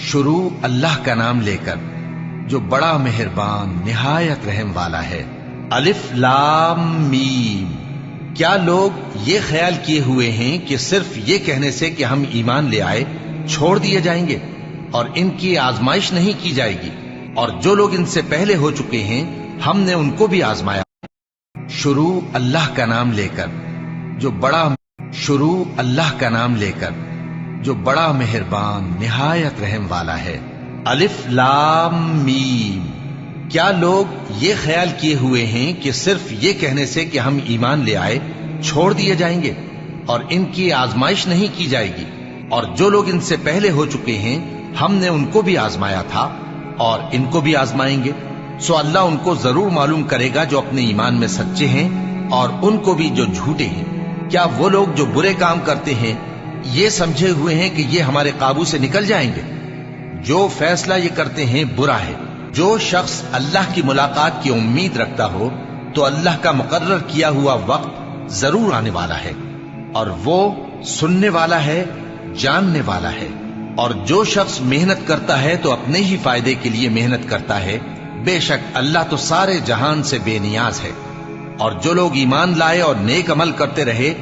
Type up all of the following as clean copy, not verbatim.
شروع اللہ کا نام لے کر جو بڑا مہربان نہایت رحم والا ہے۔ الف لام میم۔ کیا لوگ یہ خیال کیے ہوئے ہیں کہ صرف یہ کہنے سے کہ ہم ایمان لے آئے چھوڑ دیے جائیں گے اور ان کی آزمائش نہیں کی جائے گی؟ اور جو لوگ ان سے پہلے ہو چکے ہیں ہم نے ان کو بھی آزمایا۔ شروع اللہ کا نام لے کر جو بڑا مہربان نہایت رحم والا ہے۔ الف لام میم۔ کیا لوگ یہ خیال کیے ہوئے ہیں کہ صرف یہ کہنے سے کہ ہم ایمان لے آئے چھوڑ دیے جائیں گے اور ان کی آزمائش نہیں کی جائے گی؟ اور جو لوگ ان سے پہلے ہو چکے ہیں ہم نے ان کو بھی آزمایا تھا اور ان کو بھی آزمائیں گے۔ سو اللہ ان کو ضرور معلوم کرے گا جو اپنے ایمان میں سچے ہیں اور ان کو بھی جو جھوٹے ہیں۔ کیا وہ لوگ جو برے کام کرتے ہیں یہ سمجھے ہوئے ہیں کہ یہ ہمارے قابو سے نکل جائیں گے؟ جو فیصلہ یہ کرتے ہیں برا ہے۔ جو شخص اللہ کی ملاقات کی امید رکھتا ہو تو اللہ کا مقرر کیا ہوا وقت ضرور آنے والا ہے اور وہ سننے والا ہے، جاننے والا ہے۔ اور جو شخص محنت کرتا ہے تو اپنے ہی فائدے کے لیے محنت کرتا ہے، بے شک اللہ تو سارے جہان سے بے نیاز ہے۔ اور جو لوگ ایمان لائے اور نیک عمل کرتے رہے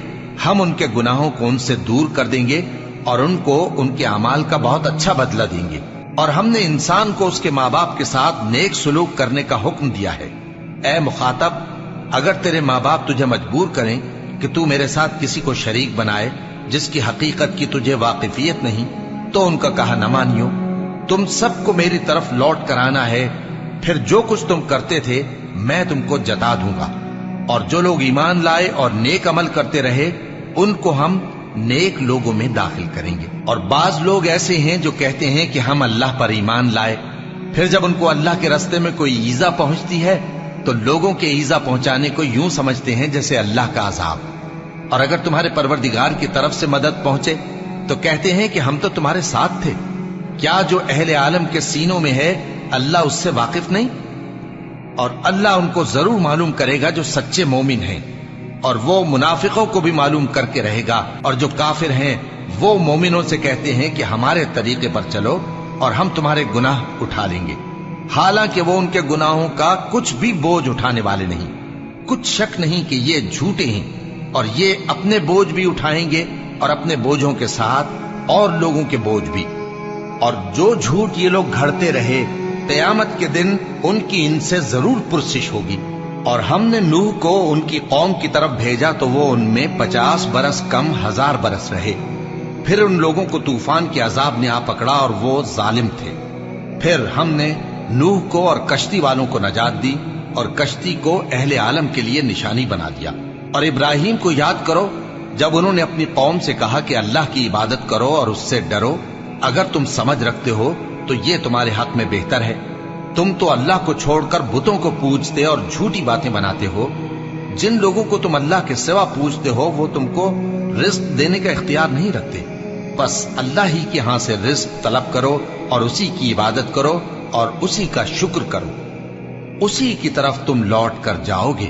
ہم ان کے گناہوں کو ان سے دور کر دیں گے اور ان کو ان کے اعمال کا بہت اچھا بدلہ دیں گے۔ اور ہم نے انسان کو اس کے ماں باپ کے ساتھ نیک سلوک کرنے کا حکم دیا ہے۔ اے مخاطب، اگر تیرے ماں باپ تجھے مجبور کریں کہ تو میرے ساتھ کسی کو شریک بنائے جس کی حقیقت کی تجھے واقفیت نہیں تو ان کا کہا نہ مانیو۔ تم سب کو میری طرف لوٹ کر آنا ہے، پھر جو کچھ تم کرتے تھے میں تم کو جتا دوں گا۔ اور جو لوگ ایمان لائے اور نیک عمل کرتے رہے ان کو ہم نیک لوگوں میں داخل کریں گے۔ اور بعض لوگ ایسے ہیں جو کہتے ہیں کہ ہم اللہ پر ایمان لائے، پھر جب ان کو اللہ کے راستے میں کوئی ایذا پہنچتی ہے تو لوگوں کے ایذا پہنچانے کو یوں سمجھتے ہیں جیسے اللہ کا عذاب۔ اور اگر تمہارے پروردگار کی طرف سے مدد پہنچے تو کہتے ہیں کہ ہم تو تمہارے ساتھ تھے۔ کیا جو اہل عالم کے سینوں میں ہے اللہ اس سے واقف نہیں؟ اور اللہ ان کو ضرور معلوم کرے گا جو سچے مومن ہیں، اور وہ منافقوں کو بھی معلوم کر کے رہے گا۔ اور جو کافر ہیں وہ مومنوں سے کہتے ہیں کہ ہمارے طریقے پر چلو اور ہم تمہارے گناہ اٹھا لیں گے، حالانکہ وہ ان کے گناہوں کا کچھ بھی بوجھ اٹھانے والے نہیں۔ کچھ شک نہیں کہ یہ جھوٹے ہیں اور یہ اپنے بوجھ بھی اٹھائیں گے اور اپنے بوجھوں کے ساتھ اور لوگوں کے بوجھ بھی۔ اور جو جھوٹ یہ لوگ گھڑتے رہے قیامت کے دن ان کی ان سے ضرور پرسش ہوگی۔ اور ہم نے نوح کو ان کی قوم کی طرف بھیجا تو وہ ان میں 50 برس کم 1000 برس رہے۔ پھر ان لوگوں کو طوفان کے عذاب نے آ پکڑا اور وہ ظالم تھے۔ پھر ہم نے نوح کو اور کشتی والوں کو نجات دی اور کشتی کو اہل عالم کے لیے نشانی بنا دیا۔ اور ابراہیم کو یاد کرو جب انہوں نے اپنی قوم سے کہا کہ اللہ کی عبادت کرو اور اس سے ڈرو، اگر تم سمجھ رکھتے ہو تو یہ تمہارے حق میں بہتر ہے۔ تم تو اللہ کو چھوڑ کر بتوں کو پوجتے اور جھوٹی باتیں بناتے ہو۔ جن لوگوں کو تم اللہ کے سوا پوجتے ہو وہ تم کو رزق دینے کا اختیار نہیں رکھتے، بس اللہ ہی کے ہاں سے رزق طلب کرو اور اسی کی عبادت کرو اور اسی کا شکر کرو، اسی کی طرف تم لوٹ کر جاؤ گے۔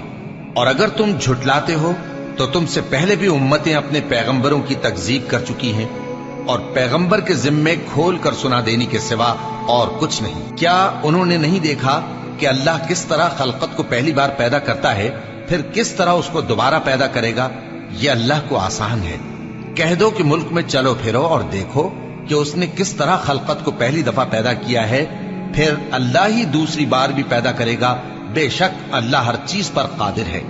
اور اگر تم جھٹلاتے ہو تو تم سے پہلے بھی امتیں اپنے پیغمبروں کی تکذیب کر چکی ہیں، اور پیغمبر کے ذمے کھول کر سنا دینے کے سوا اور کچھ نہیں۔ کیا انہوں نے نہیں دیکھا کہ اللہ کس طرح خلقت کو پہلی بار پیدا کرتا ہے پھر کس طرح اس کو دوبارہ پیدا کرے گا؟ یہ اللہ کو آسان ہے۔ کہہ دو کہ ملک میں چلو پھرو اور دیکھو کہ اس نے کس طرح خلقت کو پہلی دفعہ پیدا کیا ہے، پھر اللہ ہی دوسری بار بھی پیدا کرے گا۔ بے شک اللہ ہر چیز پر قادر ہے۔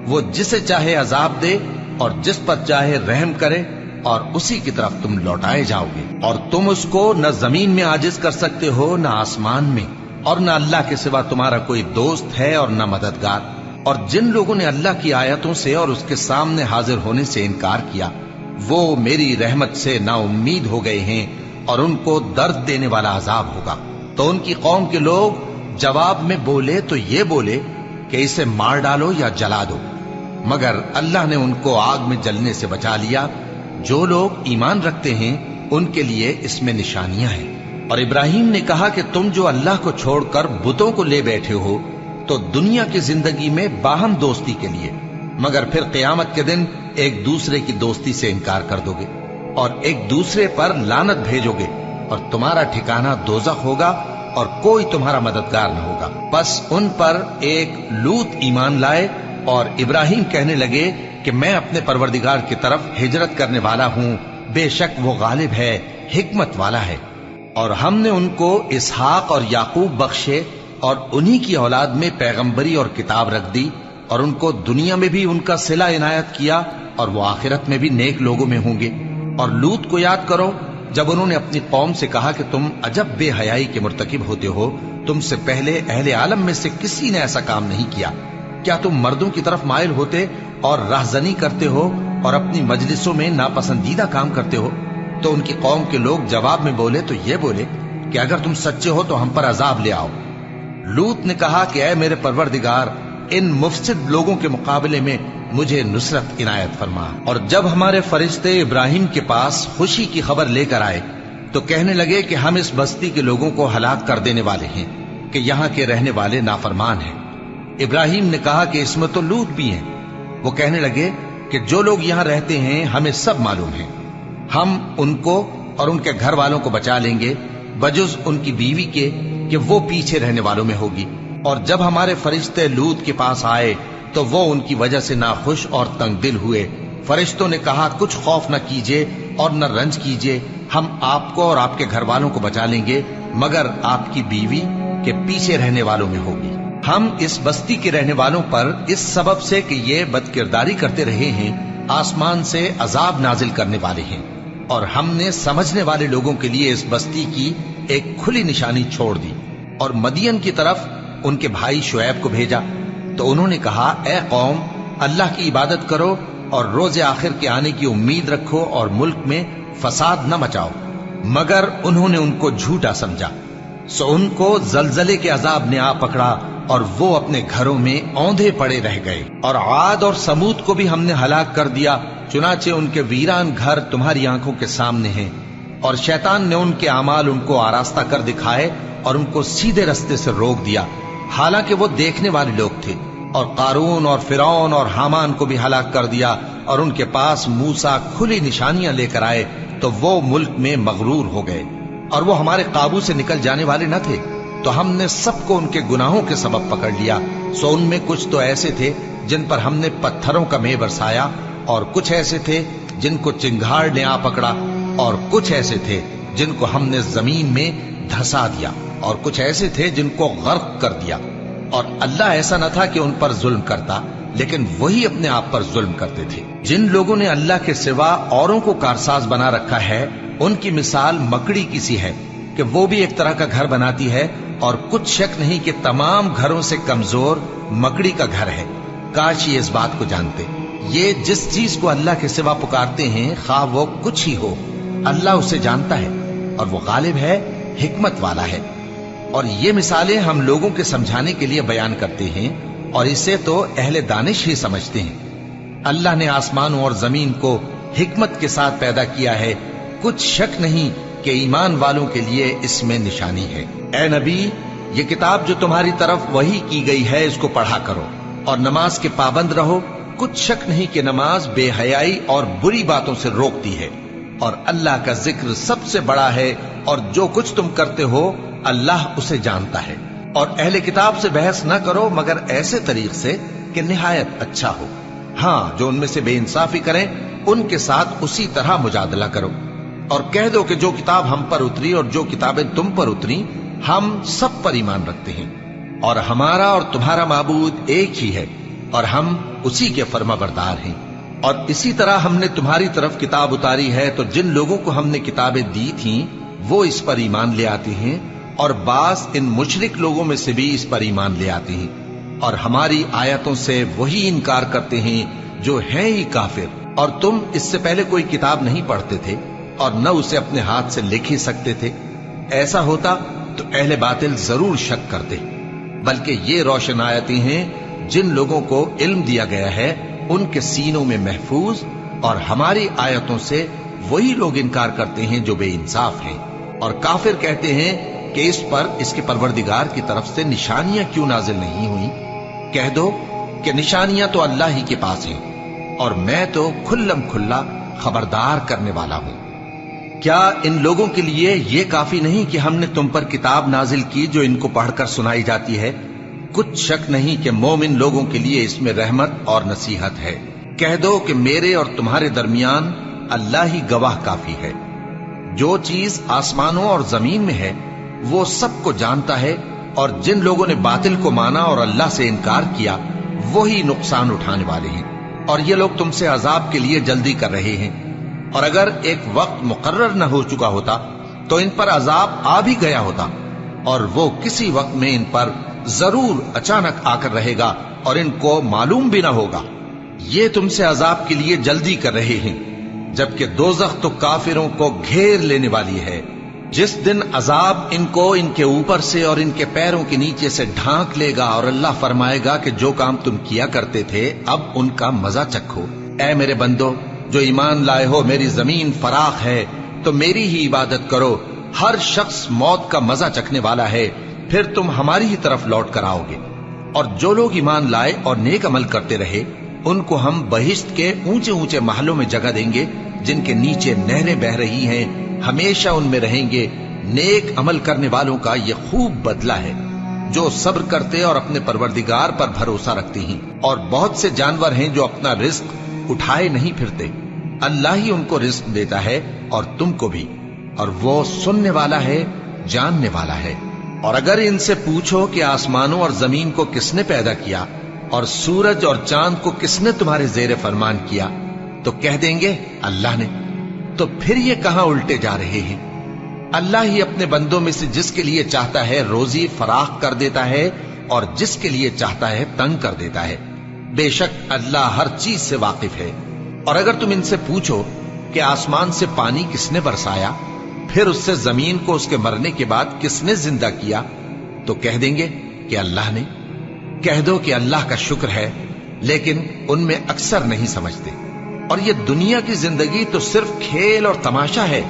وہ جسے چاہے عذاب دے اور جس پر چاہے رحم کرے، اور اسی کی طرف تم لوٹائے جاؤ گے۔ اور تم اس کو نہ زمین میں عاجز کر سکتے ہو نہ آسمان میں، اور نہ اللہ کے سوا تمہارا کوئی دوست ہے اور نہ مددگار۔ اور جن لوگوں نے اللہ کی آیتوں سے اور اس کے سامنے حاضر ہونے سے انکار کیا وہ میری رحمت سے نا امید ہو گئے ہیں اور ان کو درد دینے والا عذاب ہوگا۔ تو ان کی قوم کے لوگ جواب میں بولے تو یہ بولے کہ اسے مار ڈالو یا جلا دو، مگر اللہ نے ان کو آگ میں جلنے سے بچا لیا۔ جو لوگ ایمان رکھتے ہیں ان کے لیے اس میں نشانیاں ہیں۔ اور ابراہیم نے کہا کہ تم جو اللہ کو چھوڑ کر بتوں کو لے بیٹھے ہو تو دنیا کی زندگی میں باہم دوستی کے لیے، مگر پھر قیامت کے دن ایک دوسرے کی دوستی سے انکار کر دو گے اور ایک دوسرے پر لعنت بھیجو گے، اور تمہارا ٹھکانہ دوزخ ہوگا اور کوئی تمہارا مددگار نہ ہوگا۔ بس ان پر ایک لوط ایمان لائے اور ابراہیم کہنے لگے کہ میں اپنے پروردگار کی طرف ہجرت کرنے والا ہوں، بے شک وہ غالب ہے، حکمت والا ہے۔ اور ہم نے ان کو اسحاق اور یعقوب بخشے اور انہی کی اولاد میں پیغمبری اور کتاب رکھ دی، اور ان کو دنیا میں بھی ان کا صلہ عنایت کیا اور وہ آخرت میں بھی نیک لوگوں میں ہوں گے۔ اور لوط کو یاد کرو جب انہوں نے اپنی قوم سے کہا کہ تم عجب بے حیائی کے مرتکب ہوتے ہو، تم سے پہلے اہل عالم میں سے کسی نے ایسا کام نہیں کیا۔ کیا تم مردوں کی طرف مائل ہوتے اور رہزنی کرتے ہو اور اپنی مجلسوں میں ناپسندیدہ کام کرتے ہو؟ تو ان کی قوم کے لوگ جواب میں بولے تو یہ بولے کہ اگر تم سچے ہو تو ہم پر عذاب لے آؤ۔ لوط نے کہا کہ اے میرے پروردگار، ان مفسد لوگوں کے مقابلے میں مجھے نصرت عنایت فرما۔ اور جب ہمارے فرشتے ابراہیم کے پاس خوشی کی خبر لے کر آئے تو کہنے لگے کہ ہم اس بستی کے لوگوں کو ہلاک کر دینے والے ہیں کہ یہاں کے رہنے والے نافرمان ہیں۔ ابراہیم نے کہا کہ اس میں تو لوط بھی ہیں۔ وہ کہنے لگے کہ جو لوگ یہاں رہتے ہیں ہمیں سب معلوم ہیں، ہم ان کو اور ان کے گھر والوں کو بچا لیں گے بجز ان کی بیوی کے کہ وہ پیچھے رہنے والوں میں ہوگی۔ اور جب ہمارے فرشتے لوط کے پاس آئے تو وہ ان کی وجہ سے ناخوش اور تنگ دل ہوئے۔ فرشتوں نے کہا کچھ خوف نہ کیجیے اور نہ رنج کیجیے، ہم آپ کو اور آپ کے گھر والوں کو بچا لیں گے مگر آپ کی بیوی کے پیچھے رہنے والوں میں ہوگی۔ ہم اس بستی کے رہنے والوں پر اس سبب سے کہ یہ بدکرداری کرتے رہے ہیں آسمان سے عذاب نازل کرنے والے ہیں، اور ہم نے سمجھنے والے لوگوں کے لیے اس بستی کی ایک کھلی نشانی چھوڑ دی۔ اور مدین کی طرف ان کے بھائی شعیب کو بھیجا تو انہوں نے کہا اے قوم، اللہ کی عبادت کرو اور روز آخر کے آنے کی امید رکھو اور ملک میں فساد نہ مچاؤ، مگر انہوں نے ان کو جھوٹا سمجھا، سو ان کو زلزلے کے عذاب نے آ پکڑا اور وہ اپنے گھروں میں اوندھے پڑے رہ گئے۔ اور عاد اور سمود کو بھی ہم نے ہلاک کر دیا، چنانچہ ان کے ویران گھر تمہاری آنکھوں کے سامنے ہیں، اور شیطان نے ان کے اعمال ان کو آراستہ کر دکھائے اور ان کو سیدھے رستے سے روک دیا، حالانکہ وہ دیکھنے والے لوگ تھے۔ اور قارون اور فرعون اور حامان کو بھی ہلاک کر دیا، اور ان کے پاس موسیٰ کھلی نشانیاں لے کر آئے تو وہ ملک میں مغرور ہو گئے، اور وہ ہمارے قابو سے نکل جانے والے نہ تھے، تو ہم نے سب کو ان کے گناہوں کے سبب پکڑ لیا۔ سو ان میں کچھ تو ایسے تھے جن پر ہم نے پتھروں کا مے برسایا، اور کچھ ایسے تھے جن کو چنگھاڑ نے آ پکڑا، اور کچھ ایسے تھے جن کو ہم نے زمین میں دھسا دیا، اور کچھ ایسے تھے جن کو غرق کر دیا۔ اور اللہ ایسا نہ تھا کہ ان پر ظلم کرتا، لیکن وہی اپنے آپ پر ظلم کرتے تھے۔ جن لوگوں نے اللہ کے سوا اوروں کو کارساز بنا رکھا ہے، ان کی مثال مکڑی کی سی ہے کہ وہ بھی ایک طرح کا گھر بناتی ہے، اور کچھ شک نہیں کہ تمام گھروں سے کمزور مکڑی کا گھر ہے۔ کاش یہ اس بات کو جانتے۔ یہ جس چیز کو اللہ کے سوا پکارتے ہیں خواہ وہ کچھ ہی ہو، اللہ اسے جانتا ہے اور وہ غالب ہے، حکمت والا ہے۔ اور یہ مثالیں ہم لوگوں کے سمجھانے کے لیے بیان کرتے ہیں، اور اسے تو اہل دانش ہی سمجھتے ہیں۔ اللہ نے آسمانوں اور زمین کو حکمت کے ساتھ پیدا کیا ہے، کچھ شک نہیں کہ ایمان والوں کے لیے اس میں نشانی ہے۔ اے نبی، یہ کتاب جو تمہاری طرف وحی کی گئی ہے اس کو پڑھا کرو اور نماز کے پابند رہو۔ کچھ شک نہیں کہ نماز بے حیائی اور بری باتوں سے روکتی ہے، اور اللہ کا ذکر سب سے بڑا ہے، اور جو کچھ تم کرتے ہو اللہ اسے جانتا ہے۔ اور اہل کتاب سے بحث نہ کرو مگر ایسے طریق سے کہ نہایت اچھا ہو۔ ہاں، جو ان میں سے بے انصافی کریں ان کے ساتھ اسی طرح مجادلہ کرو، اور کہہ دو کہ جو کتاب ہم پر اتری اور جو کتابیں تم پر اتری ہم سب پر ایمان رکھتے ہیں، اور ہمارا اور تمہارا معبود ایک ہی ہے، اور ہم اسی کے فرما بردار ہیں۔ اور اسی طرح ہم نے تمہاری طرف کتاب اتاری ہے تو جن لوگوں کو ہم نے کتابیں دی تھیں وہ اس پر ایمان لے آتے ہیں، اور بعض ان مشرک لوگوں میں سے بھی اس پر ایمان لے آتے ہیں، اور ہماری آیتوں سے وہی انکار کرتے ہیں جو ہیں ہی کافر۔ اور تم اس سے پہلے کوئی کتاب نہیں پڑھتے تھے اور نہ اسے اپنے ہاتھ سے لکھ ہی سکتے تھے۔ ایسا ہوتا تو اہل باطل ضرور شک کرتے، بلکہ یہ روشن آیتیں ہیں جن لوگوں کو علم دیا گیا ہے ان کے سینوں میں محفوظ، اور ہماری آیتوں سے وہی لوگ انکار کرتے ہیں جو بے انصاف ہیں۔ اور کافر کہتے ہیں کہ اس پر اس کے پروردگار کی طرف سے نشانیاں کیوں نازل نہیں ہوئیں؟ کہہ دو کہ نشانیاں تو اللہ ہی کے پاس ہیں، اور میں تو کھلم کھلا خبردار کرنے والا ہوں۔ کیا ان لوگوں کے لیے یہ کافی نہیں کہ ہم نے تم پر کتاب نازل کی جو ان کو پڑھ کر سنائی جاتی ہے؟ کچھ شک نہیں کہ مومن لوگوں کے لیے اس میں رحمت اور نصیحت ہے۔ کہہ دو کہ میرے اور تمہارے درمیان اللہ ہی گواہ کافی ہے۔ جو چیز آسمانوں اور زمین میں ہے وہ سب کو جانتا ہے، اور جن لوگوں نے باطل کو مانا اور اللہ سے انکار کیا وہی نقصان اٹھانے والے ہیں، اور یہ لوگ تم سے عذاب کے لیے جلدی کر رہے ہیں۔ اور اگر ایک وقت مقرر نہ ہو چکا ہوتا تو ان پر عذاب آ بھی گیا ہوتا، اور وہ کسی وقت میں ان پر ضرور اچانک آ کر رہے گا اور ان کو معلوم بھی نہ ہوگا۔ یہ تم سے عذاب کے لیے جلدی کر رہے ہیں، جبکہ دوزخ تو کافروں کو گھیر لینے والی ہے۔ جس دن عذاب ان کو ان کے اوپر سے اور ان کے پیروں کے نیچے سے ڈھانک لے گا، اور اللہ فرمائے گا کہ جو کام تم کیا کرتے تھے اب ان کا مزہ چکھو۔ اے میرے بندو جو ایمان لائے ہو، میری زمین فراخ ہے تو میری ہی عبادت کرو۔ ہر شخص موت کا مزہ چکھنے والا ہے، پھر تم ہماری ہی طرف لوٹ کر آؤ گے۔ اور جو لوگ ایمان لائے اور نیک عمل کرتے رہے ان کو ہم بہشت کے اونچے اونچے محلوں میں جگہ دیں گے، جن کے نیچے نہریں بہ رہی ہیں، ہمیشہ ان میں رہیں گے۔ نیک عمل کرنے والوں کا یہ خوب بدلہ ہے، جو صبر کرتے اور اپنے پروردگار پر بھروسہ رکھتے ہیں۔ اور بہت سے جانور ہیں جو اپنا رزق اٹھائے نہیں پھرتے، اللہ ہی ان کو رزق دیتا ہے اور تم کو بھی، اور وہ سننے والا ہے، جاننے والا ہے۔ اور اگر ان سے پوچھو کہ آسمانوں اور زمین کو کس نے پیدا کیا اور سورج اور چاند کو کس نے تمہارے زیر فرمان کیا، تو کہہ دیں گے اللہ نے۔ تو پھر یہ کہاں الٹے جا رہے ہیں؟ اللہ ہی اپنے بندوں میں سے جس کے لیے چاہتا ہے روزی فراخ کر دیتا ہے، اور جس کے لیے چاہتا ہے تنگ کر دیتا ہے۔ بے شک اللہ ہر چیز سے واقف ہے۔ اور اگر تم ان سے پوچھو کہ آسمان سے پانی کس نے برسایا، پھر اس سے زمین کو اس کے مرنے کے بعد کس نے زندہ کیا، تو کہہ دیں گے کہ اللہ نے۔ کہہ دو کہ اللہ کا شکر ہے، لیکن ان میں اکثر نہیں سمجھتے۔ اور یہ دنیا کی زندگی تو صرف کھیل اور تماشا ہے،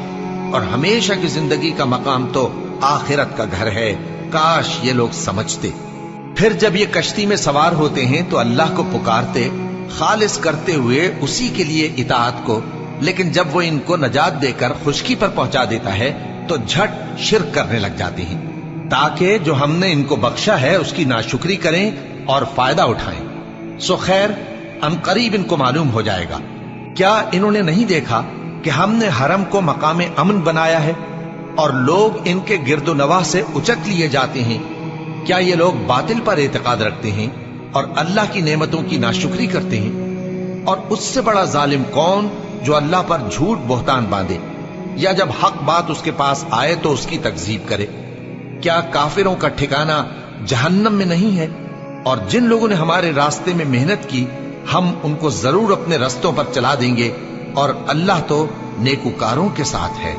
اور ہمیشہ کی زندگی کا مقام تو آخرت کا گھر ہے۔ کاش یہ لوگ سمجھتے۔ پھر جب یہ کشتی میں سوار ہوتے ہیں تو اللہ کو پکارتے، خالص کرتے ہوئے اسی کے لیے اطاعت کو، لیکن جب وہ ان کو نجات دے کر خشکی پر پہنچا دیتا ہے تو جھٹ شرک کرنے لگ جاتے ہیں، تاکہ جو ہم نے ان کو بخشا ہے اس کی ناشکری کریں اور فائدہ اٹھائیں۔ سو خیر عنقریب ان کو معلوم ہو جائے گا۔ کیا انہوں نے نہیں دیکھا کہ ہم نے حرم کو مقام امن بنایا ہے اور لوگ ان کے گرد و نواح سے اچک لیے جاتے ہیں؟ کیا یہ لوگ باطل پر اعتقاد رکھتے ہیں اور اللہ کی نعمتوں کی ناشکری کرتے ہیں؟ اور اس سے بڑا ظالم کون جو اللہ پر جھوٹ بہتان باندھے، یا جب حق بات اس کے پاس آئے تو اس کی تکذیب کرے؟ کیا کافروں کا ٹھکانہ جہنم میں نہیں ہے؟ اور جن لوگوں نے ہمارے راستے میں محنت کی ہم ان کو ضرور اپنے رستوں پر چلا دیں گے، اور اللہ تو نیکوکاروں کے ساتھ ہے۔